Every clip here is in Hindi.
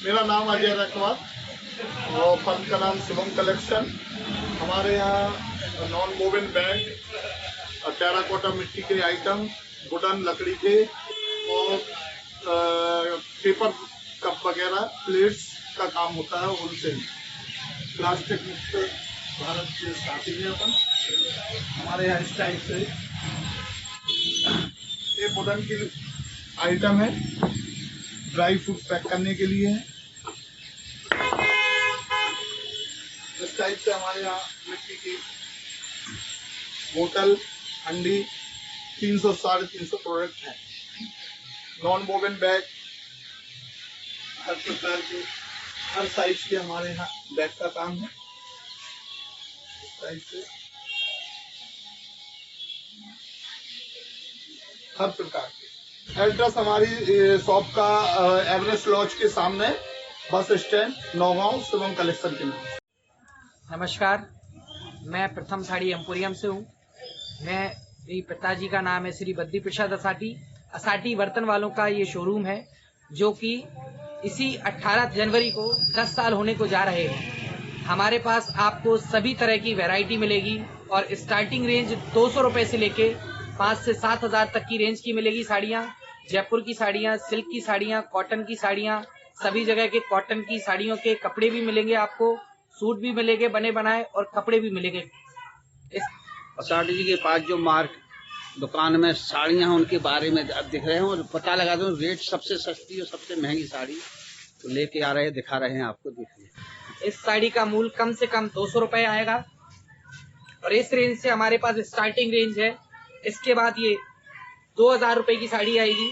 मेरा नाम अजय रखवाल और फर्म का नाम शुभम कलेक्शन। हमारे यहाँ नॉन वोवन बैग, टेराकोटा मिट्टी के आइटम, वुडन लकड़ी के और पेपर कप वगैरह, प्लेट्स का काम होता है। होलसेल प्लास्टिक मुक्त भारत के साथी हैं अपन। हमारे यहाँ इस टाइप से ये वुडन की आइटम है, ड्राई फ्रूट पैक करने के लिए है। इस टाइप से हमारे यहाँ मिट्टी की बोतल, हंडी, 300 साढ़े 300 प्रोडक्ट हैं। नॉन वोवन बैग, हर प्रकार के हर साइज के हमारे यहाँ बैग का काम है। इस टाइप से हर प्रकार के एड्रेस हमारी शॉप का एवरेस्ट लॉज के सामने, bus stand, Naugaon, Shubham collection के नाम। नमस्कार, मैं प्रथम साड़ी एम्पोरियम से हूँ। मेरे पिताजी का नाम है श्री बद्री प्रसाद असाटी। असाटी बर्तन वालों का ये शोरूम है, जो कि इसी 18 जनवरी को 10 साल होने को जा रहे हैं। हमारे पास आपको सभी तरह की वैरायटी मिलेगी और स्टार्टिंग रेंज 200 रुपए से लेके 5 से 7 हजार तक की रेंज की मिलेगी। साड़ियाँ, जयपुर की साड़ियाँ, सिल्क की साड़ियाँ, कॉटन की साड़ियाँ, सभी जगह के कॉटन की साड़ियों के कपड़े भी मिलेंगे आपको, सूट भी मिलेंगे बने बनाए और कपड़े भी मिलेंगे। असाटी जी के पास जो मार्क दुकान में साड़ियाँ हैं उनके बारे में अब दिख रहे हैं और पता लगा दो रेट सबसे सस्ती और सबसे महंगी साड़ी तो लेके आ रहे हैं, दिखा रहे हैं आपको। देखिए इस साड़ी का मूल्य कम से कम 200 रुपए आएगा और इस रेंज से हमारे पास स्टार्टिंग रेंज है। इसके बाद ये 2000 रुपए की साड़ी आएगी।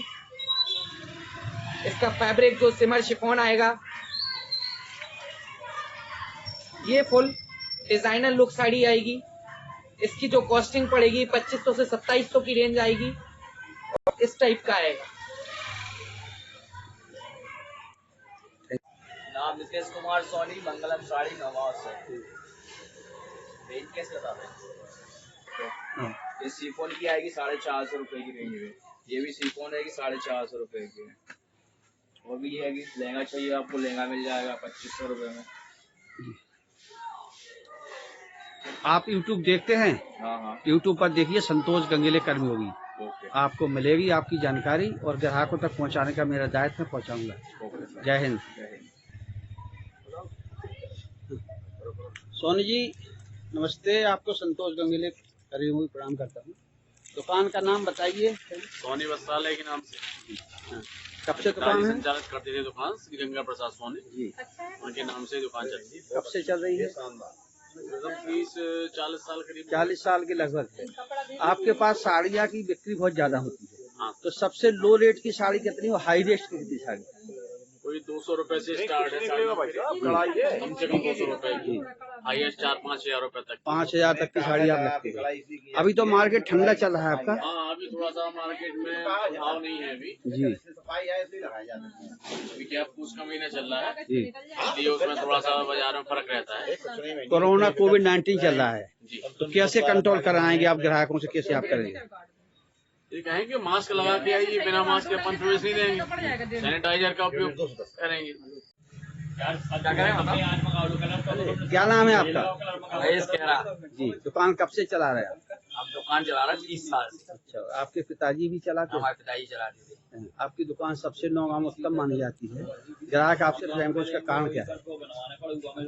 इसका फैब्रिक जो सिमर शिफॉन आएगा। ये फुल डिजाइनर लुक साड़ी आएगी। इसकी जो कॉस्टिंग पड़ेगी 2500 से 2700 की रेंज आएगी और इस टाइप का आएगा। नाम नितेश कुमार सोनी, मंगलम साड़ी, नवाब से। रेंज कैसे बता रहे? ये सिफोन की आएगी 450 रुपए की रेंज में। ये भी सिफोन है कि 450 रुपए की है। और भी ये है कि लहंगा चाहिए आपको, लहंगा मिल जाएगा 2500 रुपए में। आप YouTube देखते हैं? हाँ। YouTube पर देखिए संतोष गंगेले कर्मयोगी, ओके। आपको मिलेगी आपकी जानकारी और ग्राहकों तक पहुंचाने का मेरा दायित्व, मैं पहुंचाऊंगा। जय हिंद। सोनी जी नमस्ते, आपको संतोष गंगेले कर्मयोगी प्रणाम करता हूँ। दुकान का नाम बताइए। सोनी वस्त्रालय के नाम से। कब से दुकान है? संचालित करते थे दुकान श्री गंगा प्रसाद सोनी जी, उनके नाम से दुकान चलती है। कब से चल रही है? 30-40 साल करीब। 40 साल के लगभग है। आपके पास साड़ियाँ की बिक्री बहुत ज्यादा होती है। हाँ। तो सबसे लो रेट की साड़ी कितनी और हाई रेट की कितनी साड़ी? कोई 200 रुपए से स्टार्ट है कम से कम 200 रुपए की, हाईएस्ट 4-5 हजार रुपए तक। 5 हजार तक की साड़ी आप रखते हैं। अभी तो मार्केट ठंडा चल रहा है आपका? हाँ, अभी थोड़ा सा मार्केट में भाव नहीं है अभी जी। अभी क्या पूछ का महीना चल रहा है जी, इसलिए उसमें थोड़ा सा बाजार में फर्क रहता है। कोरोना कोविड-19 चल रहा है जी, तो कैसे कंट्रोल कराएंगे आप ग्राहकों से, कैसे आप करेंगे? ये कहेंगे मास्क लगा के आइए, बिना मास्क के अपन प्रवेश नहीं देंगे, सैनिटाइजर का उपयोग करेंगे। क्या नाम है आपका? महेश कहरा। जी, दुकान कब से चला रहे हैं? हम दुकान चला रहे हैं 30 साल से। अच्छा, आपके पिताजी भी चलाते हैं? हमारे पिताजी चलाते थे। आपकी दुकान सबसे नौगांव में उत्तम मानी जाती है। ग्राहक आपसे प्रेम को उसका कारण क्या है?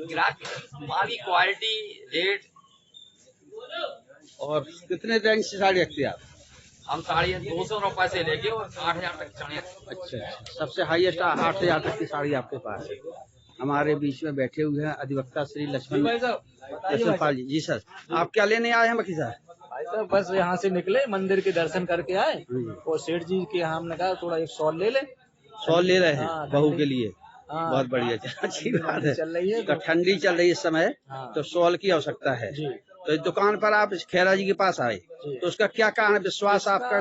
ग्राहक हमारी क्वालिटी, रेट। और कितने रेंज से साड़ी रखते हैं आप? हम साड़ी 200 रुपए से लेके और 8000 तक साड़ी। अच्छा, सबसे हाईएस्ट 8000 तक की साड़ी आपके पास है। हमारे बीच में बैठे हुए हैं अधिवक्ता श्री लक्ष्मण पाल जी। जी सर, आप क्या लेने आए हैं वकील साहब? भाई साहब बस यहाँ से निकले, मंदिर के दर्शन करके आए और सेठ जी के यहाँ हमने कहा थोड़ा एक शॉल ले ले। शॉल ले रहे हैं? हाँ, बहू के लिए? हाँ, बहुत बढ़िया, अच्छी बात है। चल रही है तो ठंडी चल रही है इस समय, हाँ। तो शॉल की आवश्यकता है। जी। तो इस दुकान पर आप खेरा जी के पास आए, तो उसका क्या कारण, विश्वास आपका?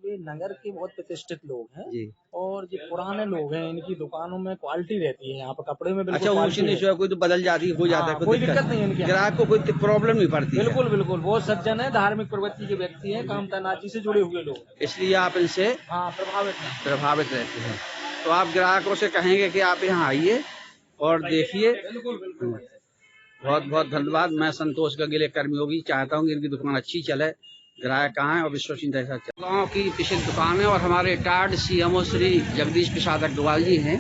ये नगर के बहुत प्रतिष्ठित लोग हैं जी। और ये पुराने लोग हैं, इनकी दुकानों में क्वालिटी रहती है। यहाँ पर कपड़े में अच्छा, ऊँची नीचे कोई तो बदल जाती है, हो जाता है, कोई दिक्कत नहीं है इनके, ग्राहक को कोई प्रॉब्लम नहीं पड़ती। बिल्कुल बिल्कुल, बहुत सज्जन है, धार्मिक प्रवृत्ति के व्यक्ति हैं, काम तनाची से जुड़े हुए लोग, इसलिए आप इनसे हाँ प्रभावित रहते हैं। तो आप ग्राहकों से कहेंगे कि आप यहाँ आइए और देखिए। बहुत बहुत धन्यवाद। मैं संतोष गंगेले कर्मयोगी चाहता हूँ कि इनकी दुकान अच्छी चले, ग्राहक कहाँ है और विश्वसनीयता के साथ चले। गाँव की पिछली दुकान है और हमारे टाड CMO श्री जगदीश प्रसाद अग्रवाल जी हैं,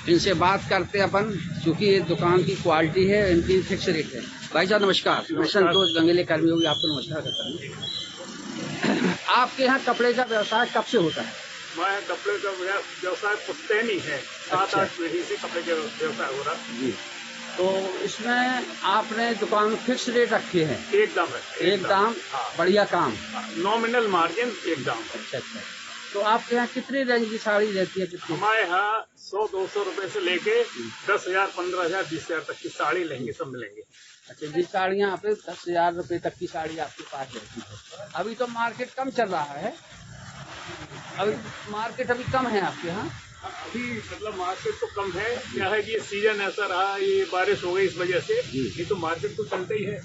इनसे बात करते अपन, क्योंकि ये दुकान की क्वालिटी है, इनकी फिक्स रेट है। भाई साहब नमस्कार, मैं संतोष गंगेले कर्मयोगी आपको नमस्कार करता हूँ। आपके यहाँ कपड़े का व्यवसाय कब से होता है? हमारे कपड़े का व्यवसाय पुश्तैनी है, 7-8 पीढ़ी से कपड़े का व्यवसाय हो रहा जी। तो इसमें आपने दुकान फिक्स रेट रखे हैं? एकदम है, एकदम हाँ। बढ़िया काम, नॉमिनल मार्जिन एकदम। अच्छा। तो आपके यहाँ कितनी रेंज की साड़ी रहती है? कितनी? हमारे यहाँ 100-200 रुपए से लेके 10,000, 15,000, 20,000 तक की साड़ी लहंगे सब मिलेंगे। अच्छा जी, साड़ियाँ यहाँ पे 10,000 रुपए तक की साड़ी आपके पास रहती है। अभी तो मार्केट कम चल रहा है, अभी मार्केट अभी कम है आपके यहाँ? अभी मतलब मार्केट तो कम है, क्या है कि ये सीजन ऐसा रहा, ये बारिश हो गई इस वजह से, नहीं तो मार्केट तो चलता ही है।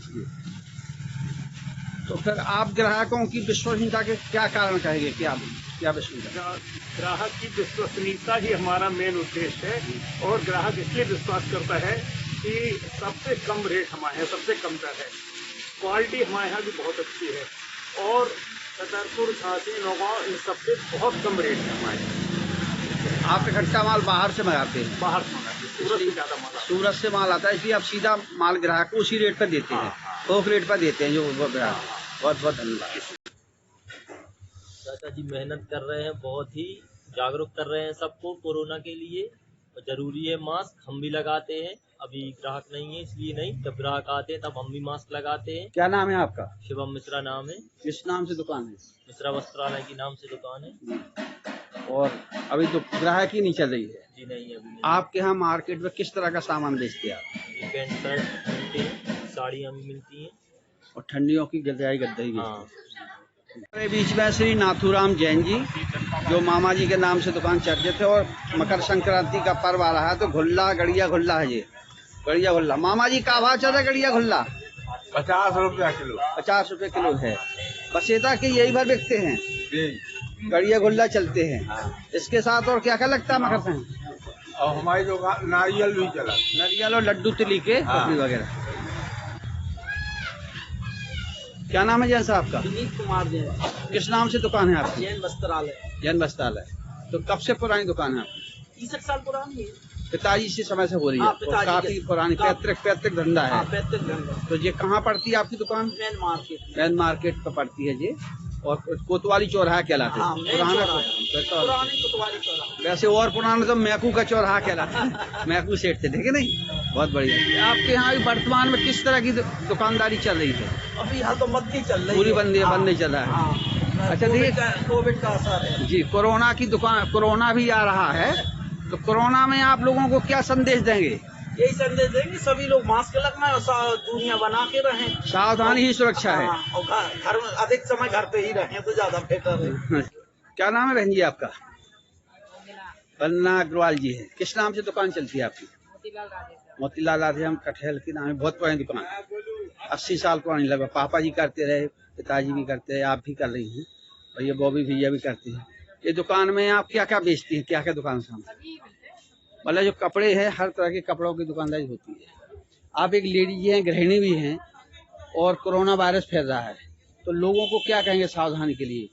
तो फिर आप ग्राहकों की विश्वसनीयता के क्या कारण कहेंगे? क्या विश्वसनीयता? ग्राहक की विश्वसनीयता ही हमारा मेन उद्देश्य है, और ग्राहक इसलिए विश्वास करता है कि सबसे कम रेट हमारे यहाँ सबसे कम दर है, क्वालिटी हमारे यहाँ भी बहुत अच्छी है, और छतरपुर, झांसी, नौगांव इन सबसे बहुत कम रेट है हमारे यहाँ। आप इकट्ठा माल बाहर से मंगाते हैं? बाहर से मंगाते हैं, सूरत से ज्यादा माल आता है। सूरत से माल आता है, इसलिए आप सीधा माल ग्राहक को उसी रेट पर देते हैं, थोक रेट पर देते हैं जो वो ग्राहक। बहुत बहुत धन्यवाद। चाचा जी मेहनत कर रहे हैं, बहुत ही जागरूक कर रहे हैं सबको कोरोना के लिए, और जरूरी है मास्क, हम भी लगाते हैं। अभी ग्राहक नहीं है इसलिए नहीं, जब ग्राहक आते हैं तब हम भी मास्क लगाते हैं। क्या नाम है आपका? शिवम मिश्रा नाम है। किस नाम से दुकान है? मिश्रा वस्त्रालय की नाम से दुकान है। और अभी तो ग्राहक ही नहीं चल रही है? जी नहीं, अभी नहीं। आपके यहाँ मार्केट में किस तरह का सामान बेचते हैं आप? ये पैंट शर्ट मिलते हैं, साड़ियाँ भी मिलती हैं, और ठंडियों की गद्दाई गद्दाई भी। हाँ। हमारे बीच में श्री नाथूराम जैन जी, जो मामा जी के नाम से दुकान चर्चित है, और मकर संक्रांति का पर्व आ रहा है तो घुल्ला गड़िया घुल्ला है ये, गड़िया घुल्ला। मामा जी का भाव चल रहा है गड़िया घुल्ला? 50 रुपया किलो। 50 रुपए किलो है। बसेता के यही भर बिकते हैं, गड़िया घुल्ला चलते हैं। इसके साथ और क्या क्या लगता है मकर संक्रांति? और हमारी जो नारियल भी चला, नारियल और लड्डू तिली के वगैरह। क्या नाम है जैन साहब का? विनीत कुमार जैन, किस नाम से दुकान है आपकी? जैन वस्त्रालय। जैन वस्त्रालय। तो कब से पुरानी दुकान है आपकी? 30 साल पुरानी है। पिताजी से समय से हो रही है? हाँ, तो पिताजी काफी के- पुरानी पैतृक धंधा है। हाँ, 35 घंटा। तो ये कहाँ पड़ती है आपकी दुकान? Main market. मैन मार्केट पर पड़ती है ये, और कोतवाली चौराहा कहलाते हाँ, हैं। मेन पुराना चौराहा। फिर तो- पुरानी कोतवाली चौराहा। वैसे और पुराना तो मैकू का चौराहा कहलाता है। मैकू सेठ थे, ठीक है नहीं? बहुत बढ़िया। आपके यहाँ अभी वर्तमान में किस तरह की दुकानदारी चल रही है? अभी यहाँ तो बंदी चल रही है। पूरी बंदी हाँ, बंद नहीं चल रहा है। हाँ। अच्छा, देखिए कोविड का असर है जी, कोरोना भी आ रहा है, तो कोरोना में आप लोगों को क्या संदेश देंगे? यही संदेश देंगे, सभी लोग मास्क लगना है और दूरियां बना के रहें। सावधानी ही सुरक्षा है। हाँ, और घर में अधिक समय घर पे ही रहें तो ज्यादा बेहतर है। क्या नाम है बहन जी आपका? वंदना अग्रवाल जी है। किस नाम से दुकान चलती है आपकी? मोतीलाल राधे हम कटहल की नाम है। बहुत पुरानी दुकान, 80 साल पुरानी लगभग। पापा जी करते रहे, पिताजी भी करते रहे, आप भी कर रही हैं, और ये बॉबी भैया भी करते हैं। ये दुकान में आप क्या क्या बेचती हैं? क्या क्या दुकान सामने? मतलब जो कपड़े हैं, हर तरह के कपड़ों की दुकानदारी होती है। आप एक लेडीज हैं, गृहिणी भी हैं, और कोरोना वायरस फैल रहा है, तो लोगों को क्या कहेंगे सावधानी के लिए?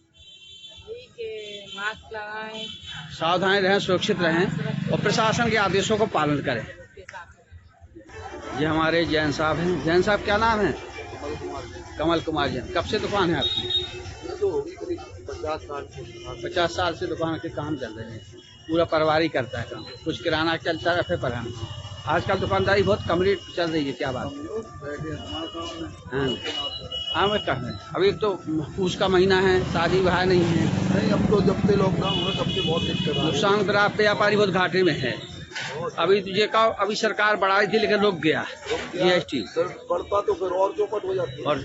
मास्क लगाएं, सावधान रहें, सुरक्षित रहें, और प्रशासन के आदेशों को पालन करें। ये हमारे जैन साहब हैं। जैन साहब क्या नाम है? कमल कुमार जैन। कब से दुकान है आपकी? 50 साल से दुकान के काम चल रहे हैं। पूरा परिवार ही करता है काम, कुछ किराना चलता है, फिर पढ़ाना। आजकल दुकानदारी बहुत कम रेट चल रही है, क्या बात है? हाँ, मैं कह रहा हूँ अभी तो पूछ का महीना है, शादी ब्याह नहीं है। नहीं, अब तो जब से लॉकडाउन हुआ तब से बहुत दिक्कत आ रही है। नुकसान ग्राहक व्यापारी बहुत घाटे में है। अभी तुझे का अभी सरकार बढ़ाई थी, लेकिन रुक गया GST। बढ़ता तो फिर और चौपट हो जाती है। और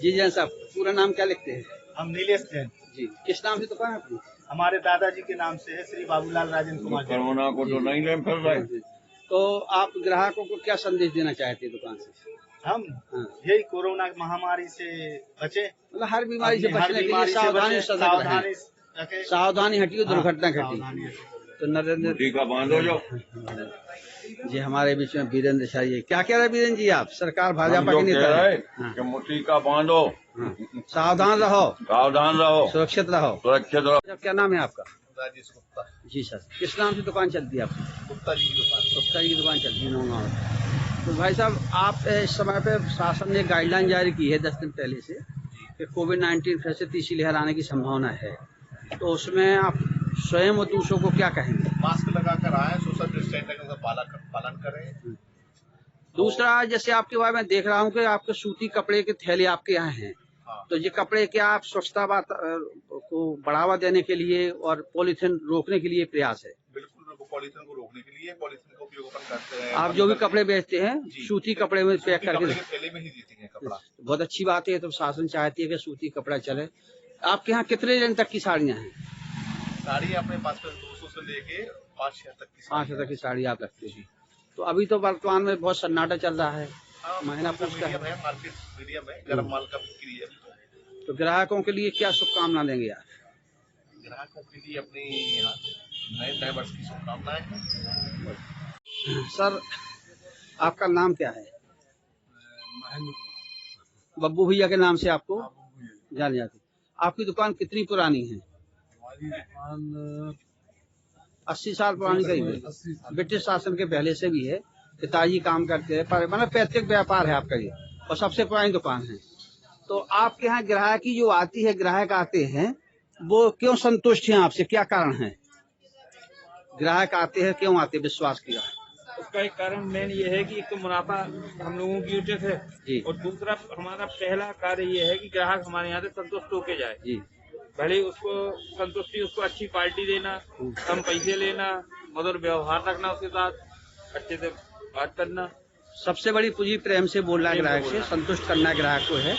जी जैन साहब, पूरा नाम क्या लिखते हैं? हम नीलेश जैन, जी। किस नाम से दुकान है अपनी? हमारे दादाजी के नाम से है, श्री बाबूलाल राजेंद्र कुमार जैन। कोरोना को तो नहीं ले फिर रहे। तो आप ग्राहकों को क्या संदेश देना चाहते हैं दुकान से? हम हाँ। यही कोरोना महामारी से बचे, मतलब हर बीमारी से अपनी हर बचने के लिए बीमारी से सावधानी बचे, सतर्क सावधानी रहें। रखें। सावधानी हटी और दुर्घटना घटी। सावधानी रखें। तो नरेंद्र का बांधो जो जी हमारे बीच में वीरेंद्र शाह जी, क्या कह रहे हैं वीरेंद्र जी आप? सरकार भाजपा के नेता है कि मुट्ठी का बांधो, सावधान रहो, सावधान रहो, सुरक्षित रहो, सुरक्षित रहो। क्या नाम है आपका? राजेश गुप्ता। जी सर, किस नाम से दुकान चलती है आपकी? गुप्ता जी की दुकान। गुप्ता जी की दुकान चलती है नौगांव। तो भाई साहब, आप इस समय पे शासन ने गाइडलाइन जारी की है 10 दिन पहले से कि कोविड-19 फिर से तीसरी लहर आने की संभावना है, तो उसमें आप स्वयं और दूसरों को क्या कहेंगे? मास्क लगाकर आए, सोशल डिस्टेंसिंग का पालन करें। दूसरा, जैसे आपके बारे में देख रहा हूँ कि आपके सूती कपड़े के थैले आपके यहाँ हैं, तो ये कपड़े क्या आप स्वच्छता को बढ़ावा देने के लिए और पॉलीथीन रोकने के लिए प्रयास है? बिल्कुल, पॉलीथीन को रोकने के लिए पॉलीथीन का उपयोग अपन करते हैं। आप जो भी कपड़े बेचते हैं सूती कपड़े में पैक करके थैले में ही देते हैं कपड़ा। बहुत अच्छी बात है। तो शासन चाहती है कि सूती कपड़ा चले। आपके यहाँ कितने रेंज तक की साड़ियाँ हैं? साड़ी अपने पास 200 से लेके 5-6 तक की 5 तक की साड़ी आप रखते हैं। तो अभी तो वर्तमान में बहुत सन्नाटा चल रहा है, महीना पूछता है, मार्केट मीडियम है, गर्म माल का बिक्री है। तो ग्राहकों के लिए क्या शुभकामना देंगे आप? ग्राहकों के लिए अपनी नए वर्ष की शुभकामनाएं हैं। सर, आपका नाम क्या है? बब्बू भैया के नाम से आपको जाने जाते। आपकी दुकान कितनी पुरानी है? हमारी दुकान 80 साल पुरानी करीब है। ब्रिटिश शासन के पहले से भी है। पिताजी काम करते हैं, पर मतलब पैतृक व्यापार है आपका ये, और सबसे पुरानी दुकान है। तो आपके यहाँ ग्राहकी जो आती है, ग्राहक आते हैं, वो क्यों संतुष्ट हैं आपसे? क्या कारण है ग्राहक आते हैं, क्यों आते? विश्वास किया उसका एक कारण मेन ये है कि एक तो मुनाफा हम लोगों की उचित है जी, और दूसरा हमारा पहला कार्य ये है कि ग्राहक हमारे यहाँ से संतुष्ट होके जाए जी। भले उसको संतुष्टि, उसको अच्छी क्वालिटी देना, कम पैसे लेना, मधुर व्यवहार रखना, उसके साथ अच्छे से बात करना। सबसे बड़ी पूंजी प्रेम से बोलना है, ग्राहक से संतुष्ट करना ग्राहक को है।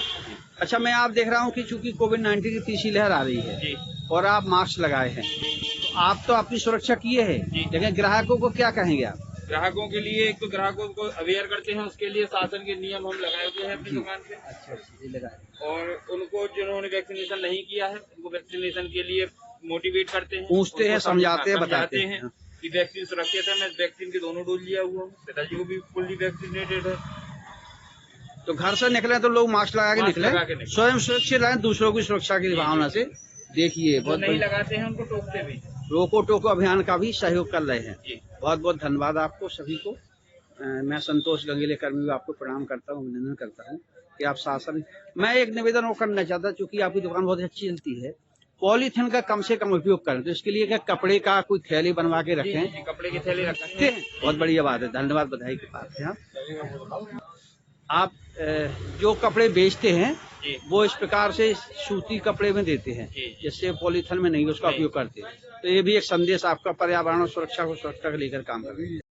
अच्छा, मैं आप देख रहा हूँ कि चूंकि कोविड-19 की तीसरी लहर आ रही है और आप मास्क लगाए हैं, तो आप तो अपनी सुरक्षा किए हैं, लेकिन ग्राहकों को क्या कहेंगे आप? ग्राहकों के लिए एक तो ग्राहकों को अवेयर करते हैं, उसके लिए शासन के नियम हम लगाए हुए हैं अपनी दुकान पे। अच्छा, और उनको जिन्होंने वैक्सीनेशन नहीं किया है उनको वैक्सीनेशन के लिए मोटिवेट करते हैं, पूछते हैं, समझाते हैं, बताते हैं कि वैक्सीन सुरक्षित है। मैं वैक्सीन के दोनों डोज लिया हुआ हूँ, पिताजी को भी फुल्ली वैक्सीनेटेड है। तो घर से निकले तो लोग मास्क लगा के निकले, स्वयं सुरक्षित रहें, दूसरों की सुरक्षा की भावना से। देखिए, बहुत नहीं लगाते हैं उनको टोकते भी। रोको टोको अभियान का भी सहयोग कर रहे हैं। बहुत बहुत धन्यवाद आपको सभी को। मैं संतोष गंगेले कर्मी को आपको प्रणाम करता हूँ, अभिनंदन करता हूँ कि आप शासन। मैं एक निवेदन वो करना चाहता, चूंकि आपकी दुकान बहुत अच्छी चलती है, पॉलीथीन का कम से कम उपयोग करें। तो इसके लिए क्या कपड़े का कोई थैली बनवा के रखें? कपड़े की थैली रखते हैं। बहुत बढ़िया बात है, धन्यवाद, बधाई की बात है। आप जो कपड़े बेचते हैं वो इस प्रकार से सूती कपड़े में देते हैं, जिससे पॉलीथीन में नहीं उसका उपयोग करते हैं। तो ये भी एक संदेश आपका पर्यावरण और सुरक्षा को सुरक्षा को लेकर काम कर रहे हैं।